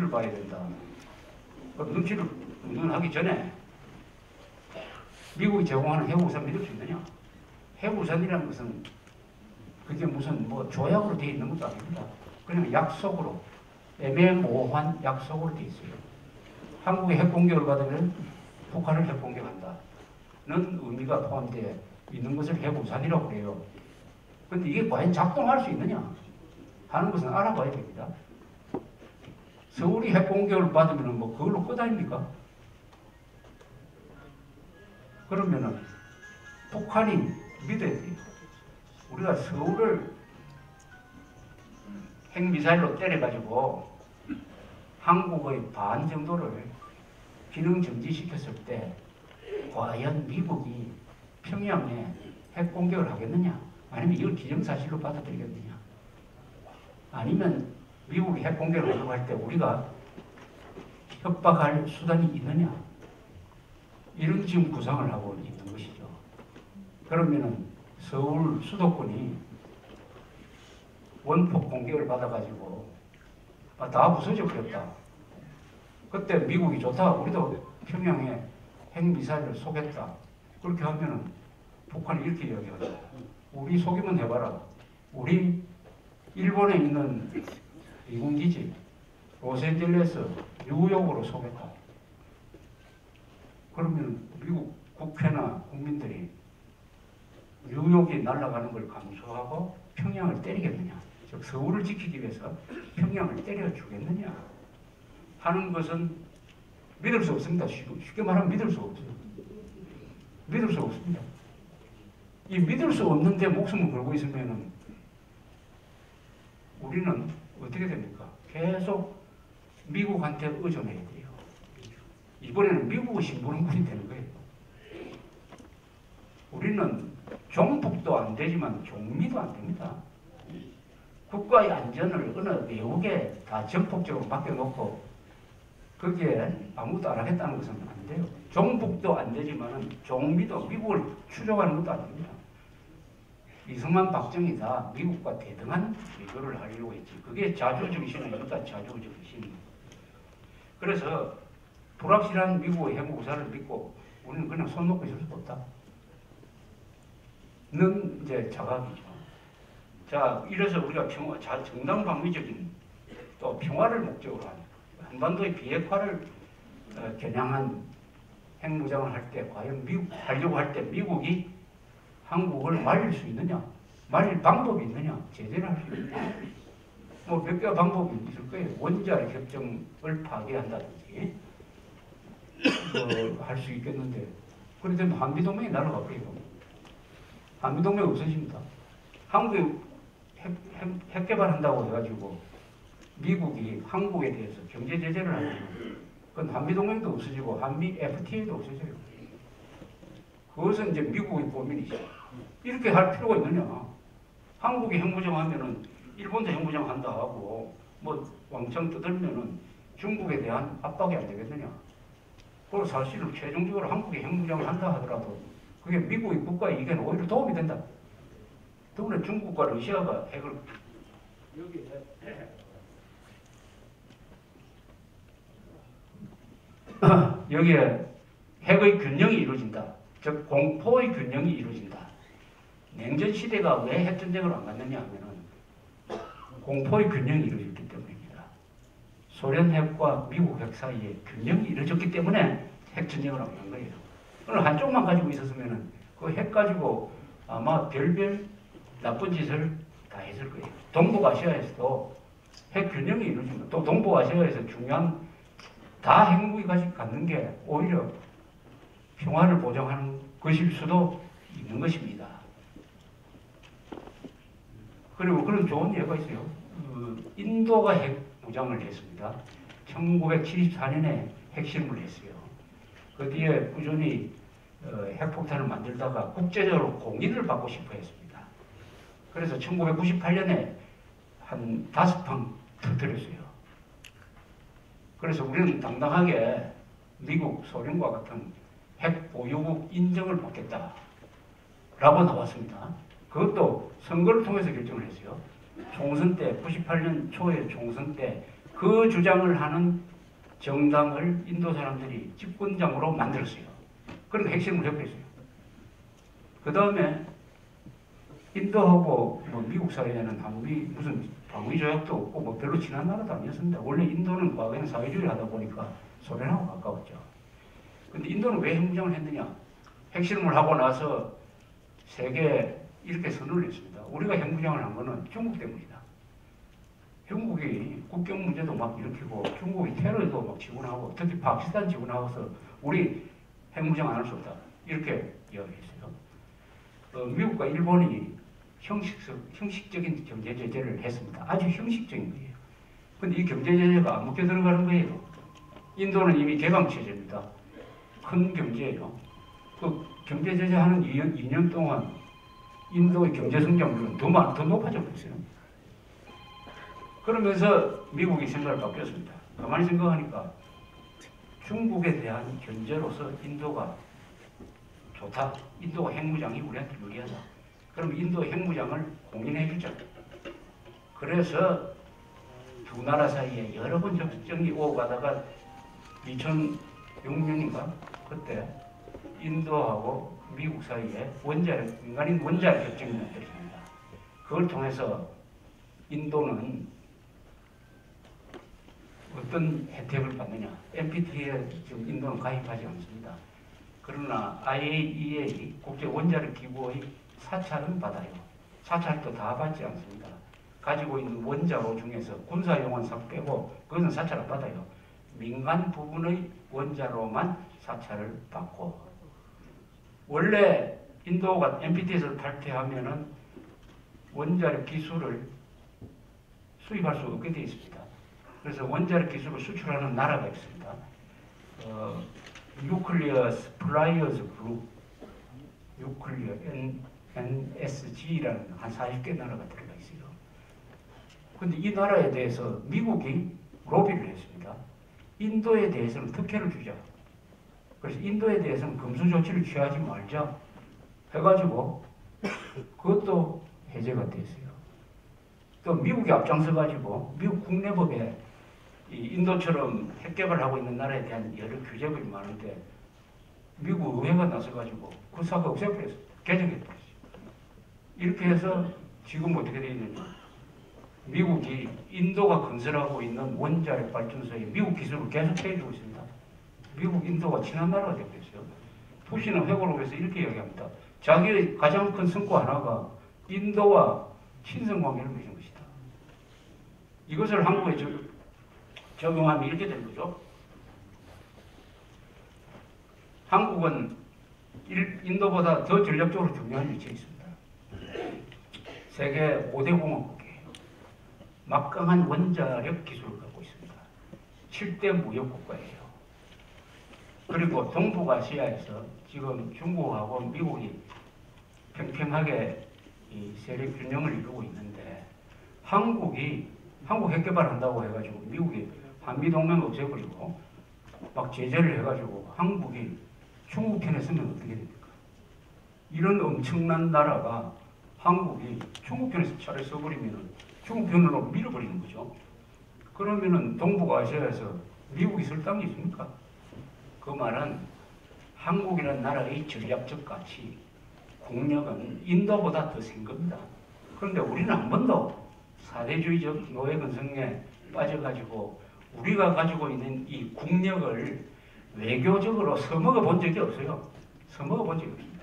눈치를 봐야 된다. 그 눈치를 운운하기 전에 미국이 제공하는 해구우산 믿을 수 있느냐? 해구우산이라는 것은 그게 무슨 뭐 조약으로 되어 있는 것도 아닙니다. 그냥 약속으로, 애매모호한 약속으로 되어 있어요. 한국이 핵공격을 받으면 북한을 핵공격한다는 의미가 포함되어 있는 것을 해구우산이라고 그래요. 근데 이게 과연 작동할 수 있느냐 하는 것은 알아봐야 됩니다. 서울이 핵공격을 받으면 뭐 그걸로 끝 아닙니까? 그러면은 북한이 믿어야 돼요. 우리가 서울을 핵미사일로 때려가지고 한국의 반 정도를 기능 정지시켰을 때 과연 미국이 평양에 핵공격을 하겠느냐? 아니면 이걸 기정사실로 받아들이겠느냐? 아니면 미국이 핵공격을 하려고 할 때 우리가 협박할 수단이 있느냐? 이런 지금 구상을 하고 있는 것이죠. 그러면은 서울 수도권이 원폭 공격을 받아가지고 다 부서져 버렸다. 그때 미국이 좋다. 우리도 평양에 핵미사일을 쏘겠다. 그렇게 하면은 북한이 이렇게 이야기하죠. 우리 속이면 해봐라. 우리 일본에 있는 미군기지 로스앤젤레스 뉴욕으로 쏘겠다. 그러면 미국 국회나 국민들이 뉴욕이 날아가는 걸 감수하고 평양을 때리겠느냐, 즉 서울을 지키기 위해서 평양을 때려주겠느냐 하는 것은 믿을 수 없습니다. 쉽게 말하면 믿을 수 없어요. 믿을 수 없습니다. 이 믿을 수 없는데 목숨을 걸고 있으면은 우리는 어떻게 됩니까? 계속 미국한테 의존해야 돼요. 이번에는 미국의 심부름꾼이 되는 거예요. 우리는 종북도 안 되지만 종미도 안 됩니다. 국가의 안전을 어느 외국에 다 전폭적으로 맡겨놓고 거기에 아무것도 안 하겠다는 것은 안 돼요. 종북도 안 되지만 종미도 미국을 추종하는 것도 안 됩니다. 이승만, 박정희 다 미국과 대등한 외교를 하려고 했지. 그게 자주정신이니까 자주정신. 그래서 불확실한 미국의 핵무사를 믿고 우리는 그냥 손 놓고 있을 수 없다. 는 이제 자각이죠. 자, 이래서 우리가 정당방위적인 또 평화를 목적으로 하는 한반도의 비핵화를 겨냥한 핵무장을 할 때 과연 하려고 할 때 미국이 한국을 말릴 수 있느냐? 말릴 방법이 있느냐? 제대로 할 수 있느냐? 뭐 몇 개의 방법이 있을 거예요. 원자력 협정을 파괴한다든지 할 수 있겠는데 그래 되면 한미동맹이 날아가 버리고 한미동맹 없어집니다. 한국이 핵 개발한다고 해가지고 미국이 한국에 대해서 경제 제재를 하면 그건 한미동맹도 없어지고 한미 FTA도 없어져요. 그것은 이제 미국의 고민이죠. 이렇게 할 필요가 있느냐. 한국이 핵무장하면은 일본도 핵무장한다 하고 뭐 왕창 떠들면은 중국에 대한 압박이 안 되겠느냐. 그리고 사실은 최종적으로 한국이 핵무장을 한다 하더라도 그게 미국의 국가 이익에는 오히려 도움이 된다. 더구나 중국과 러시아가 핵을 여기에 핵의 균형이 이루어진다. 즉 공포의 균형이 이루어진다. 냉전 시대가 왜 핵전쟁을 안 갔느냐 하면은 공포의 균형이 이루어졌기 때문입니다. 소련 핵과 미국 핵 사이에 균형이 이루어졌기 때문에 핵전쟁을 안 간 거예요. 그럼 한쪽만 가지고 있었으면은 그 핵 가지고 아마 별별 나쁜 짓을 다 했을 거예요. 동북아시아에서도 핵 균형이 이루어집니다. 또 동북아시아에서 중요한 다 핵무기 가지고 갖는 게 오히려 평화를 보장하는 것일 수도 있는 것입니다. 그리고 그런 좋은 예가 있어요. 인도가 핵 무장을 했습니다. 1974년에 핵실험을 했어요. 그 뒤에 꾸준히 핵폭탄을 만들다가 국제적으로 공인을 받고 싶어 했습니다. 그래서 1998년에 한 5방 터뜨렸어요. 그래서 우리는 당당하게 미국, 소련과 같은 핵 보유국 인정을 받겠다라고 나왔습니다. 그것도 선거를 통해서 결정을 했어요. 총선 때, 98년 초에 총선 때 그 주장을 하는 정당을 인도 사람들이 집권당으로 만들었어요. 그러니까 핵심을 협의했어요. 그 다음에 인도하고 뭐 미국 사이에는 무슨 방위 조약도 없고 뭐 별로 친한 나라도 아니었습니다. 원래 인도는 과거에는 사회주의를 하다 보니까 소련하고 가까웠죠. 근데 인도는 왜 핵무장을 했느냐? 핵실험을 하고 나서 세계에 이렇게 선언을 했습니다. 우리가 핵무장을 한 거는 중국 때문이다. 중국이 국경 문제도 막 일으키고 중국이 테러도 막 지원하고 특히 파키스탄 지원하고서 우리 핵무장 안 할 수 없다. 이렇게 이야기했어요. 미국과 일본이 형식적인 경제 제재를 했습니다. 아주 형식적인 거예요. 근데 이 경제 제재가 안 먹혀 들어가는 거예요. 인도는 이미 개방 체제입니다. 큰 경제예요. 그 경제 제재하는 2년 동안 인도의 경제 성장률은 더 높아져 버렸어요. 그러면서 미국이 생각을 바뀌었습니다. 가만히 생각하니까 중국에 대한 견제로서 인도가 좋다. 인도가 핵무장이 우리한테 유리하다. 그럼 인도 핵무장을 공인해 주자. 그래서 두 나라 사이에 여러 번 접촉이 오고 가다가 2006년인가 그때 인도하고 미국 사이에 민간인 원자력 협정이 맺혀집니다. 그걸 통해서 인도는 어떤 혜택을 받느냐? NPT에 지금 인도는 가입하지 않습니다. 그러나 IAEA 국제 원자력 기구의 사찰은 받아요. 사찰도 다 받지 않습니다. 가지고 있는 원자로 중에서 군사용은 싹 빼고 그것은 사찰 안 받아요. 민간 부분의 원자로만 사찰을 받고 원래 인도가 NPT에서 탈퇴하면은 원자력 기술을 수입할 수 없게 되어 있습니다. 그래서 원자력 기술을 수출하는 나라가 있습니다. 뉴클리어 스플라이어즈 그룹, 뉴클리어 NSG라는 한 40개 나라가 들어가 있어요. 근데 이 나라에 대해서 미국이 로비를 했습니다. 인도에 대해서는 특혜를 주자. 그래서 인도에 대해서는 금수 조치를 취하지 말자 해가지고 그것도 해제가 됐어요. 또 미국이 앞장서가지고 미국 국내법에 이 인도처럼 핵 개발하고 있는 나라에 대한 여러 규제들이 많은데 미국 의회가 나서가지고 그 사가 없애버렸어요. 개정해버렸어요. 이렇게 해서 지금 어떻게 되어 있느냐. 미국이 인도가 건설하고 있는 원자력 발전소에 미국 기술을 계속 해주고 있습니다. 미국, 인도가 친한 나라가 되어버렸어요. 부시는 회고록에서 이렇게 이야기합니다. 자기의 가장 큰 성과 하나가 인도와 친선관계를 맺은 것이다. 이것을 한국에 적용하면 이렇게 되는 거죠. 한국은 인도보다 더 전략적으로 중요한 위치에 있습니다. 세계 5대 공화국이에요. 막강한 원자력 기술을 갖고 있습니다. 7대 무역국가예요. 그리고 동북아시아에서 지금 중국하고 미국이 평평하게 이 세력 균형을 이루고 있는데 한국 핵개발한다고 해가지고 미국이 한미동맹 없애버리고 막 제재를 해가지고 한국이 중국 편에 서면 어떻게 됩니까? 이런 엄청난 나라가 한국이 중국 편에서 차를 써버리면 중국 편으로 밀어버리는 거죠. 그러면은 동북아시아에서 미국이 설 땅이 있습니까? 그 말은 한국이라는 나라의 전략적 가치, 국력은 인도보다 더 센 겁니다. 그런데 우리는 한 번도 사대주의적 노예 근성에 빠져가지고 우리가 가지고 있는 이 국력을 외교적으로 써먹어 본 적이 없어요. 써먹어 본 적이 없습니다.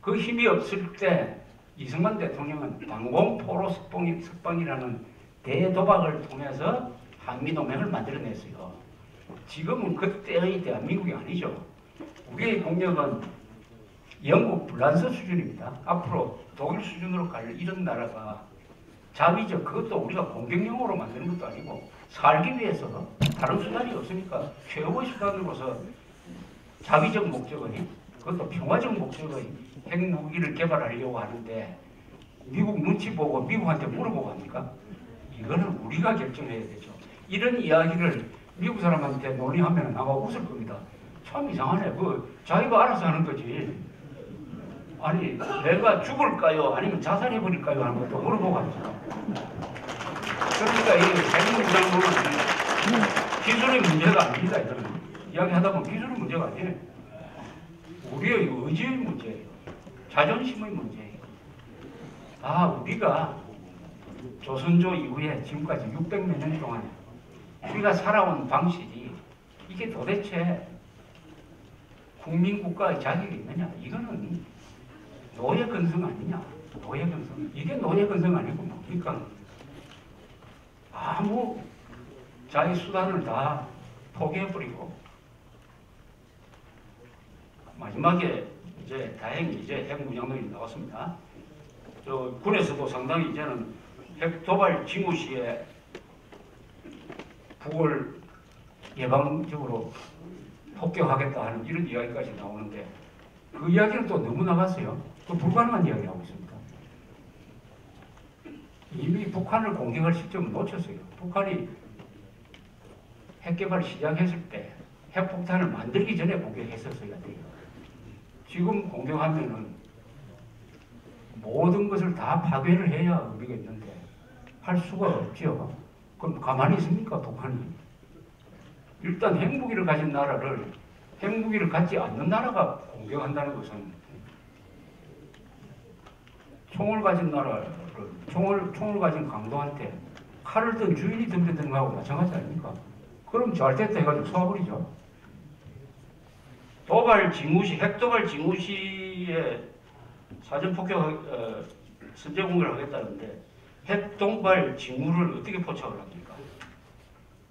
그 힘이 없을 때 이승만 대통령은 방공포로 석방이라는 대도박을 통해서 한미동맹을 만들어냈어요. 지금은 그때의 대한민국이 아니죠. 우리의 국력은 영국, 프랑스 수준입니다. 앞으로 독일 수준으로 갈 이런 나라가 자비적, 그것도 우리가 공격용으로 만드는 것도 아니고 살기 위해서 다른 수단이 없으니까 최고의 수단으로서 자비적 목적의, 그것도 평화적 목적의 핵무기를 개발하려고 하는데 미국 눈치 보고 미국한테 물어보고 합니까? 이거는 우리가 결정해야 되죠. 이런 이야기를 미국 사람한테 논의하면 아마 웃을 겁니다. 참 이상하네. 자기가 알아서 하는 거지. 아니, 내가 죽을까요? 아니면 자살해버릴까요? 하는 것도 물어보고 합니다. 그러니까 이 핵무장론은 기술의 문제가 아닙니다. 이거는 이야기하다 보면 기술의 문제가 아니에요. 우리의 의지의 문제예요. 자존심의 문제예요. 아, 우리가 조선조 이후에 지금까지 600몇 년 동안 우리가 살아온 방식이 이게 도대체 국민국가의 자격이 있느냐? 이거는 노예 근성 아니냐? 노예 근성. 이게 노예 근성 아니고 뭡니까? 아무 자기 수단을 다 포기해버리고 마지막에 이제 다행히 이제 핵무장론이 나왔습니다. 저 군에서도 상당히 이제는 핵 도발 징후 시에 북을 예방적으로 폭격하겠다 하는 이런 이야기까지 나오는데 그 이야기는 또 너무 나갔어요. 그 불가능한 이야기를 하고 있습니다. 이미 북한을 공격할 시점을 놓쳤어요. 북한이 핵 개발 시작했을 때 핵폭탄을 만들기 전에 공격했었어야 돼요. 지금 공격하면은 모든 것을 다 파괴를 해야 의미가 있는데 할 수가 없죠. 그럼 가만히 있습니까, 북한이? 일단 핵무기를 가진 나라를 핵무기를 갖지 않는 나라가 공격한다는 것은 총을 가진 나라를 총을 가진 강도한테 칼을 든 주인이 덤벼드는 거하고 마찬가지 아닙니까? 그럼 잘 됐다 해가지고 쏘아버리죠. 도발 징후시, 핵도발 징후시에 사전폭격 선제 공격을 하겠다는데 핵도발 징후를 어떻게 포착을 합니까?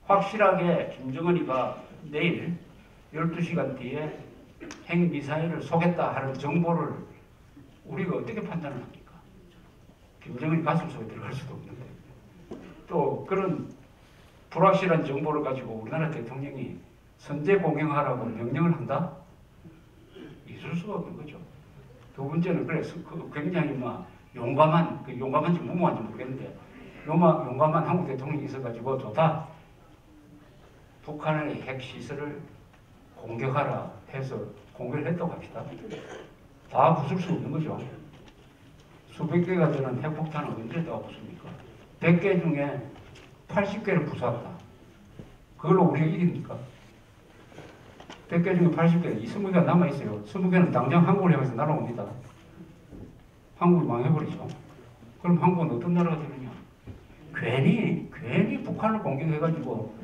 확실하게 김정은이가 내일 12시간 뒤에 핵미사일을 쏘겠다 하는 정보를 우리가 어떻게 판단을 합니까? 김정은이 가슴속에 들어갈 수도 없는데 또 그런 불확실한 정보를 가지고 우리나라 대통령이 선제 공격하라고 명령을 한다? 있을 수가 없는 거죠. 두 번째는 그래서 굉장히 용감한, 용감한지 무모한지 모르겠는데 용감한 한국 대통령이 있어가지고 좋다. 북한의 핵시설을 공격하라 해서 공격을 했다고 합시다. 다 부술 수 없는 거죠. 수백 개가 되는 핵폭탄을 언제 다 부숩니까? 100개 중에 80개를 부수었다. 그걸로 우리가 이깁니까? 100개 중에 80개, 20개가 남아있어요. 20개는 당장 한국을 향해서 날아옵니다. 한국이 망해버리죠. 그럼 한국은 어떤 나라가 되느냐? 괜히 북한을 공격해가지고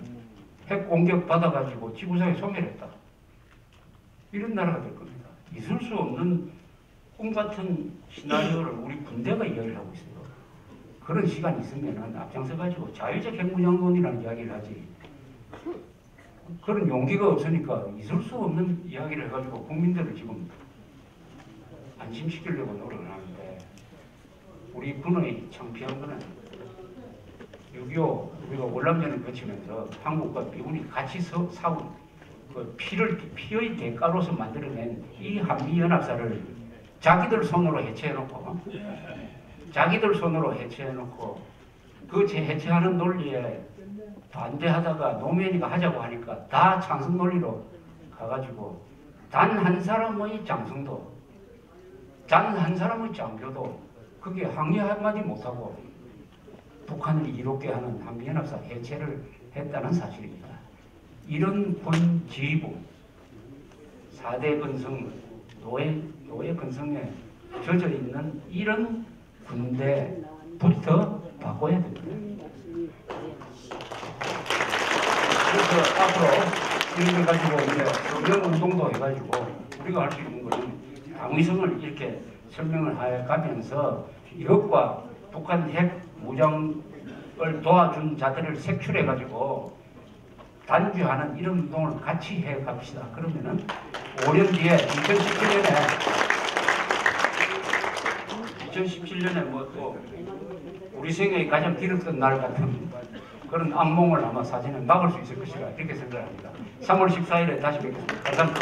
핵 공격 받아가지고 지구상에 소멸했다. 이런 나라가 될 겁니다. 있을 수 없는 꿈같은 시나리오를 우리 군대가 이야기를 하고 있어요. 그런 시간이 있으면 앞장서가지고 자율적 핵무장론이라는 이야기를 하지. 그런 용기가 없으니까 있을 수 없는 이야기를 해가지고 국민들을 지금 안심시키려고 노력을 하는데 우리 군의 창피한 거는 6.25 우리가 월남전을 거치면서 한국과 미군이 같이 싸운 그 피의 대가로서 만들어낸 이 한미연합사를 자기들 손으로 해체해놓고 그 해체하는 논리에 반대하다가 노무현이가 하자고 하니까 다 장성 논리로 가가지고 단 한 사람의 장성도 단 한 사람의 장교도 그게 항의 한마디 못하고 북한을 이롭게 하는 한미연합사 해체를 했다는 사실입니다. 이런 군 지휘부 4대 근성 노예 근성에 젖어 있는 이런 군대부터 바꿔야 됩니다. 그래서 앞으로 이런 걸 가지고 이제 경영운동도 해가지고 우리가 할 수 있는 것은 당위성을 이렇게 설명을 해가면서 이것과 북한 핵 무장을 도와준 자들을 색출해가지고 단죄하는 이런 운동을 같이 해갑시다. 그러면은 5년 뒤에 2017년에 뭐 또 우리 생애의 가장 길었던 날 같은 그런 악몽을 아마 사진을 막을 수 있을 것이라 이렇게 생각합니다. 3월 14일에 다시 뵙겠습니다. 감사합니다.